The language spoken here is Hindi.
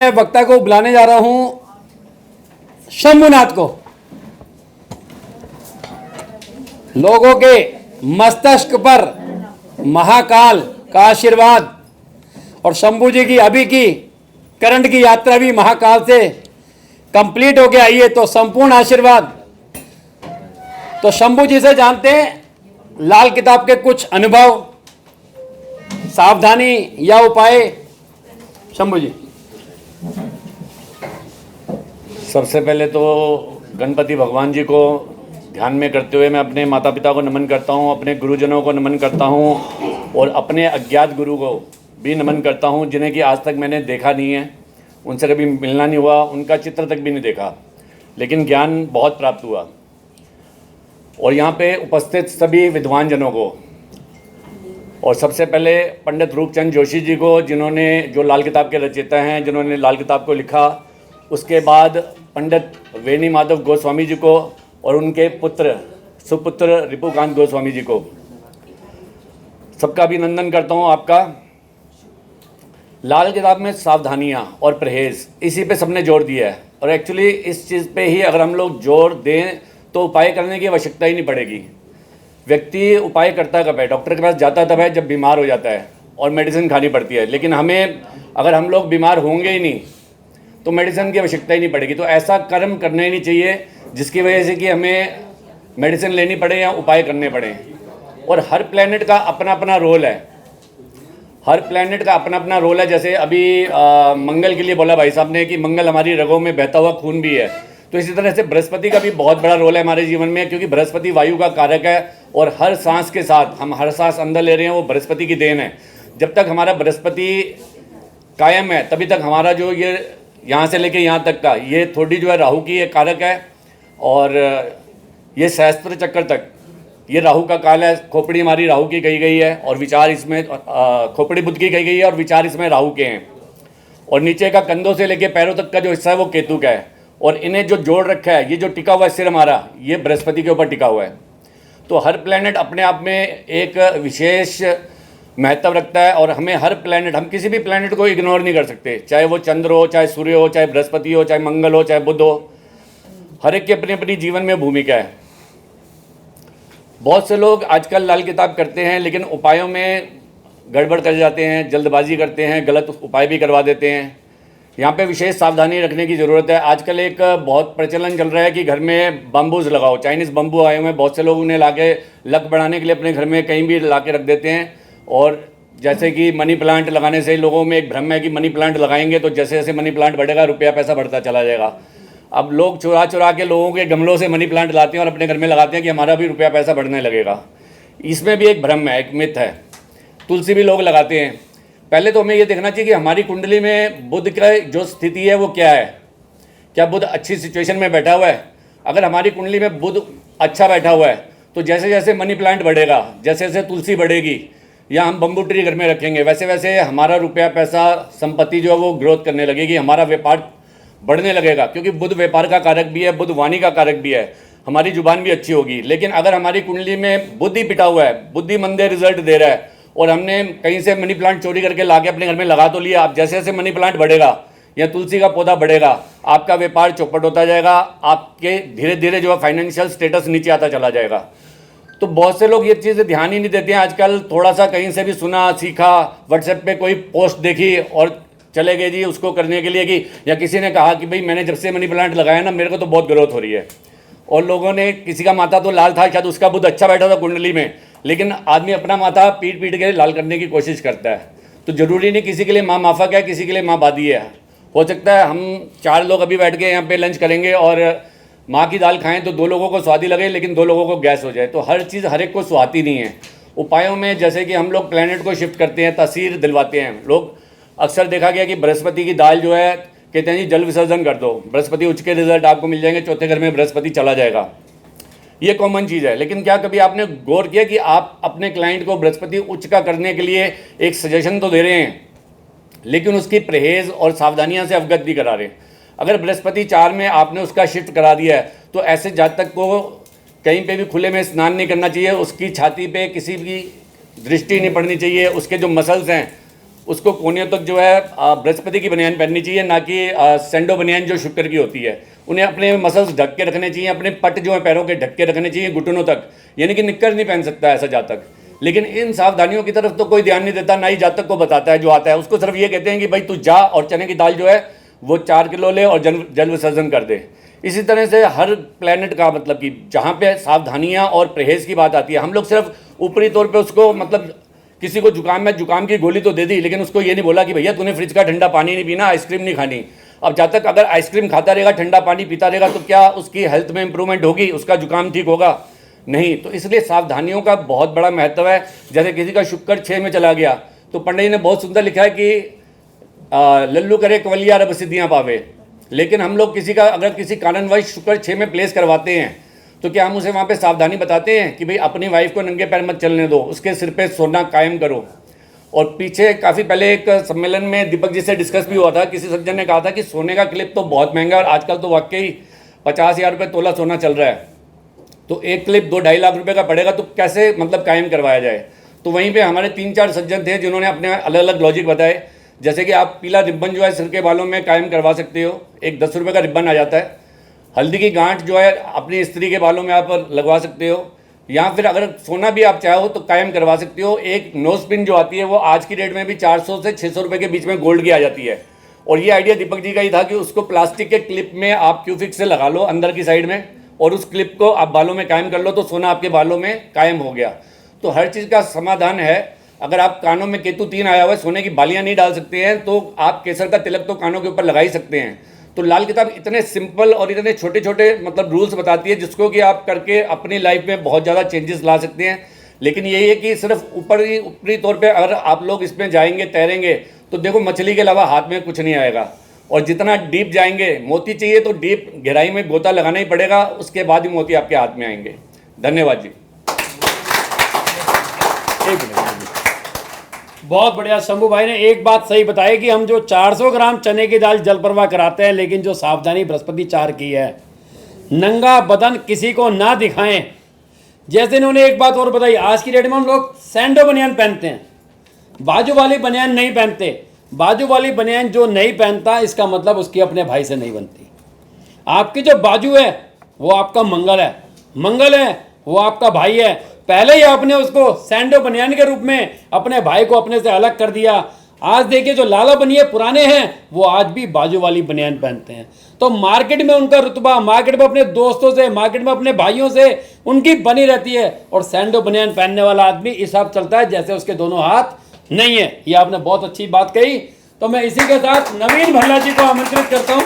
मैं वक्ता को बुलाने जा रहा हूं शंभुनाथ को। लोगों के मस्तिष्क पर महाकाल का आशीर्वाद और शंभू जी की अभी की करंट की यात्रा भी महाकाल से कंप्लीट होके आई है, तो संपूर्ण आशीर्वाद। तो शंभू जी से जानते हैं लाल किताब के कुछ अनुभव, सावधानी या उपाय। शंभू जी। सबसे पहले तो गणपति भगवान जी को ध्यान में करते हुए मैं अपने माता पिता को नमन करता हूँ, अपने गुरुजनों को नमन करता हूँ और अपने अज्ञात गुरु को भी नमन करता हूँ, जिन्हें कि आज तक मैंने देखा नहीं है, उनसे कभी मिलना नहीं हुआ, उनका चित्र तक भी नहीं देखा, लेकिन ज्ञान बहुत प्राप्त हुआ। और यहाँ पे उपस्थित सभी विद्वान जनों को, और सबसे पहले पंडित रूपचंद जोशी जी को, जिन्होंने जो लाल किताब के रचयिता हैं, जिन्होंने लाल किताब को लिखा। उसके बाद पंडित वेणी माधव गोस्वामी जी को और उनके पुत्र सुपुत्र रिपुकांत गोस्वामी जी को, सबका अभिनंदन करता हूँ। आपका लाल किताब में सावधानियाँ और परहेज़, इसी पे सबने जोर दिया है। और एक्चुअली इस चीज़ पे ही अगर हम लोग जोर दें तो उपाय करने की आवश्यकता ही नहीं पड़ेगी। व्यक्ति उपाय करता कब है? डॉक्टर के पास जाता तब है जब बीमार हो जाता है और मेडिसिन खानी पड़ती है। लेकिन हमें, अगर हम लोग बीमार होंगे ही नहीं तो मेडिसिन की आवश्यकता ही नहीं पड़ेगी। तो ऐसा कर्म करना ही नहीं चाहिए जिसकी वजह से कि हमें मेडिसिन लेनी पड़े या उपाय करने पड़े। और हर प्लेनेट का अपना अपना रोल है, हर प्लेनेट का अपना अपना रोल है। जैसे अभी मंगल के लिए बोला भाई साहब ने कि मंगल हमारी रगों में बहता हुआ खून भी है, तो इसी तरह से बृहस्पति का भी बहुत बड़ा रोल है हमारे जीवन में, क्योंकि बृहस्पति वायु का कारक है। और हर सांस के साथ हम हर सांस अंदर ले रहे हैं, वो बृहस्पति की देन है। जब तक हमारा बृहस्पति कायम है तभी तक हमारा जो ये यहाँ से लेके यहाँ तक का ये थोड़ी जो है राहु की ये कारक है। और ये सहस्त्र चक्र तक ये राहु का काल है। खोपड़ी हमारी राहु की कही गई है और विचार इसमें खोपड़ी बुध की कही गई है और विचार इसमें राहु के हैं। और नीचे का कंधों से लेके पैरों तक का जो हिस्सा है वो केतु का है। और इन्हें जो जोड़ रखा है, ये जो टिका हुआ है सिर हमारा, ये बृहस्पति के ऊपर टिका हुआ है। तो हर प्लेनेट अपने आप में एक विशेष महत्व रखता है। और हमें हर प्लेनेट, हम किसी भी प्लेनेट को इग्नोर नहीं कर सकते, चाहे वो चंद्र हो, चाहे सूर्य हो, चाहे बृहस्पति हो, चाहे मंगल हो, चाहे बुध हो। हर एक की अपनी अपनी जीवन में भूमिका है। बहुत से लोग आजकल लाल किताब करते हैं लेकिन उपायों में गड़बड़ कर जाते हैं, जल्दबाजी करते हैं, गलत उपाय भी करवा देते हैं। यहाँ पे विशेष सावधानी रखने की ज़रूरत है। आजकल एक बहुत प्रचलन चल रहा है कि घर में बम्बूज लगाओ, चाइनीज़ बम्बू आए हुए हैं, बहुत से लोग उन्हें लाके लक बढ़ाने के लिए अपने घर में कहीं भी ला के रख देते हैं। और जैसे कि मनी प्लांट लगाने से लोगों में एक भ्रम है कि मनी प्लांट लगाएंगे तो जैसे जैसे मनी प्लांट बढ़ेगा रुपया पैसा बढ़ता चला जाएगा। अब लोग चुरा चुरा के लोगों के गमलों से मनी प्लांट लाते हैं और अपने घर में लगाते हैं कि हमारा भी रुपया पैसा बढ़ने लगेगा। इसमें भी एक भ्रम है, एक मिथ है। तुलसी भी लोग लगाते हैं। पहले तो हमें ये देखना चाहिए कि हमारी कुंडली में बुध का जो स्थिति है वो क्या है। क्या बुध अच्छी सिचुएशन में बैठा हुआ है? अगर हमारी कुंडली में बुध अच्छा बैठा हुआ है तो जैसे जैसे मनी प्लांट बढ़ेगा, जैसे जैसे तुलसी बढ़ेगी या हम बम्बू ट्री घर में रखेंगे, वैसे वैसे हमारा रुपया पैसा संपत्ति जो है वो ग्रोथ करने लगेगी, हमारा व्यापार बढ़ने लगेगा। क्योंकि बुध व्यापार का कारक भी है, बुध वाणी का कारक भी है, हमारी जुबान भी अच्छी होगी। लेकिन अगर हमारी कुंडली में बुद्धि पिटा हुआ है, बुद्धि मंदे रिजल्ट दे रहा है और हमने कहीं से मनी प्लांट चोरी करके लाके अपने घर में लगा तो लिया, आप जैसे जैसे मनी प्लांट बढ़ेगा या तुलसी का पौधा बढ़ेगा, आपका व्यापार चौपट होता जाएगा, आपके धीरे धीरे जो है फाइनेंशियल स्टेटस नीचे आता चला जाएगा। तो बहुत से लोग ये चीज़ें ध्यान ही नहीं देते हैं। आजकल थोड़ा सा कहीं से भी सुना, सीखा, व्हाट्सएप पे कोई पोस्ट देखी और चले गए जी उसको करने के लिए, कि या किसी ने कहा कि भाई मैंने जब से मनी प्लांट लगाया ना मेरे को तो बहुत ग्रोथ हो रही है। और लोगों ने, किसी का माथा तो लाल था, शायद उसका बुध अच्छा बैठा था कुंडली में, लेकिन आदमी अपना माथा पीट पीट के लाल करने की कोशिश करता है। तो ज़रूरी नहीं किसी के लिए माँ माफक है, किसी के लिए माँ बादी है। हो सकता है हम 4 लोग अभी बैठ के यहाँ पे लंच करेंगे और माँ की दाल खाएं तो 2 लोगों को स्वादी लगे लेकिन 2 लोगों को गैस हो जाए। तो हर चीज़ हर एक को स्वाती नहीं है। उपायों में जैसे कि हम लोग प्लेनेट को शिफ्ट करते हैं, तासीर दिलवाते हैं। लोग अक्सर देखा गया कि बृहस्पति की दाल जो है, कहते हैं जी जल विसर्जन कर दो, बृहस्पति उच्च के रिजल्ट आपको मिल जाएंगे, चौथे घर में बृहस्पति चला जाएगा। ये कॉमन चीज़ है। लेकिन क्या कभी आपने गौर किया कि आप अपने क्लाइंट को बृहस्पति उच्च का करने के लिए एक सजेशन तो दे रहे हैं लेकिन उसकी परहेज़ और सावधानियां से अवगत भी करा रहे हैं। अगर बृहस्पति 4 में आपने उसका शिफ्ट करा दिया है तो ऐसे जातक को कहीं पे भी खुले में स्नान नहीं करना चाहिए, उसकी छाती पे किसी भी दृष्टि नहीं पड़नी चाहिए, उसके जो मसल्स हैं उसको कोनियों तक जो है बृहस्पति की बनियान पहननी चाहिए, ना कि सैंडो बनियान जो शुक्र की होती है। उन्हें अपने मसल्स ढक के रखने चाहिए, अपने पट जो है पैरों के ढक के रखने चाहिए घुटनों तक, यानी कि निक्कर नहीं पहन सकता ऐसा जातक। लेकिन इन सावधानियों की तरफ तो कोई ध्यान नहीं देता, ना ही जातक को बताता है जो आता है। उसको सिर्फ ये कहते हैं कि भाई तू जा और चने की दाल जो है वो 4 किलो ले और जल विसर्जन कर दे। इसी तरह से हर प्लेनेट का मतलब कि जहाँ पे सावधानियाँ और परहेज़ की बात आती है, हम लोग सिर्फ ऊपरी तौर पे उसको मतलब किसी को जुकाम की गोली तो दे दी, लेकिन उसको ये नहीं बोला कि भैया तूने फ्रिज का ठंडा पानी नहीं पीना, आइसक्रीम नहीं खानी। अब जब तक अगर आइसक्रीम खाता रहेगा, ठंडा पानी पीता रहेगा, तो क्या उसकी हेल्थ में इंप्रूवमेंट होगी? उसका जुकाम ठीक होगा? नहीं। तो इसलिए सावधानियों का बहुत बड़ा महत्व है। जैसे किसी का शुक्र 6 में चला गया, तो पंडित जी ने बहुत सुंदर लिखा है कि लल्लू करे कवलिया रब सिद्धियाँ पावे। लेकिन हम लोग किसी का अगर किसी कारणवश शुक्र 6 में प्लेस करवाते हैं, तो क्या हम उसे वहाँ पे सावधानी बताते हैं कि भाई अपनी वाइफ को नंगे पैर मत चलने दो, उसके सिर पे सोना कायम करो। और पीछे काफ़ी पहले एक सम्मेलन में दीपक जी से डिस्कस भी हुआ था, किसी सज्जन ने कहा था कि सोने का क्लिप तो बहुत महंगा है और आजकल तो वाकई 50,000 रुपये तोला सोना चल रहा है, तो एक क्लिप 2-2.5 लाख रुपये का पड़ेगा, तो कैसे मतलब कायम करवाया जाए। तो वहीं पे हमारे 3-4 सज्जन थे जिन्होंने अपने अलग अलग लॉजिक बताए। जैसे कि आप पीला रिब्बन जो है सिर के बालों में कायम करवा सकते हो, एक 10 रुपये का रिब्बन आ जाता है। हल्दी की गांठ जो है अपनी स्त्री के बालों में आप लगवा सकते हो, या फिर अगर सोना भी आप चाहो तो कायम करवा सकते हो। एक नोज पिन जो आती है वो आज की डेट में भी 400 से 600 रुपये के बीच में गोल्ड की आ जाती है। और ये आइडिया दीपक जी का ही था कि उसको प्लास्टिक के क्लिप में आप क्यूफिक्स से लगा लो अंदर की साइड में, और उस क्लिप को आप बालों में कायम कर लो, तो सोना आपके बालों में कायम हो गया। तो हर चीज़ का समाधान है। अगर आप कानों में केतु 3 आया हुआ है, सोने की बालियाँ नहीं डाल सकते हैं, तो आप केसर का तिलक तो कानों के ऊपर लगा ही सकते हैं। तो लाल किताब इतने सिंपल और इतने छोटे छोटे मतलब रूल्स बताती है, जिसको कि आप करके अपनी लाइफ में बहुत ज़्यादा चेंजेस ला सकते हैं। लेकिन यही है कि सिर्फ ऊपरी तौर पे अगर आप लोग इसमें जाएंगे, तैरेंगे, तो देखो मछली के अलावा हाथ में कुछ नहीं आएगा। और जितना डीप जाएंगे, मोती चाहिए तो डीप गहराई में गोता लगाना ही पड़ेगा, उसके बाद ही मोती आपके हाथ में आएंगे। धन्यवाद जी। एक मिनट। बहुत बढ़िया। शंभू भाई ने एक बात सही बताई कि हम जो 400 ग्राम चने की दाल जल प्रवाह कराते हैं, लेकिन जो सावधानी बृहस्पति 4 की है, नंगा बदन किसी को ना दिखाएं। जैसे इन्होंने एक बात और बताई, आज की डेट में हम लोग सैंडो बनियान पहनते हैं, बाजू वाली बनियान नहीं पहनते। बाजू वाली बनियान जो नहीं पहनता, इसका मतलब उसकी अपने भाई से नहीं बनती। आपकी जो बाजू है वो आपका मंगल है, मंगल है वो आपका भाई है। पहले ही आपने उसको सैंडो बनियान के रूप में अपने भाई को अपने से अलग कर दिया। आज देखिए जो लाला बनिए पुराने हैं, वो आज भी बाजू वाली बनियान पहनते हैं। तो मार्केट में उनका रुतबा, मार्केट में अपने दोस्तों से, मार्केट में अपने भाइयों से उनकी बनी रहती है। और सैंडो बनियान पहनने वाला आदमी इस हिसाब चलता है जैसे उसके दोनों हाथ नहीं है। ये आपने बहुत अच्छी बात कही। तो मैं इसी के साथ नवीन भल्ला जी को आमंत्रित करता हूँ।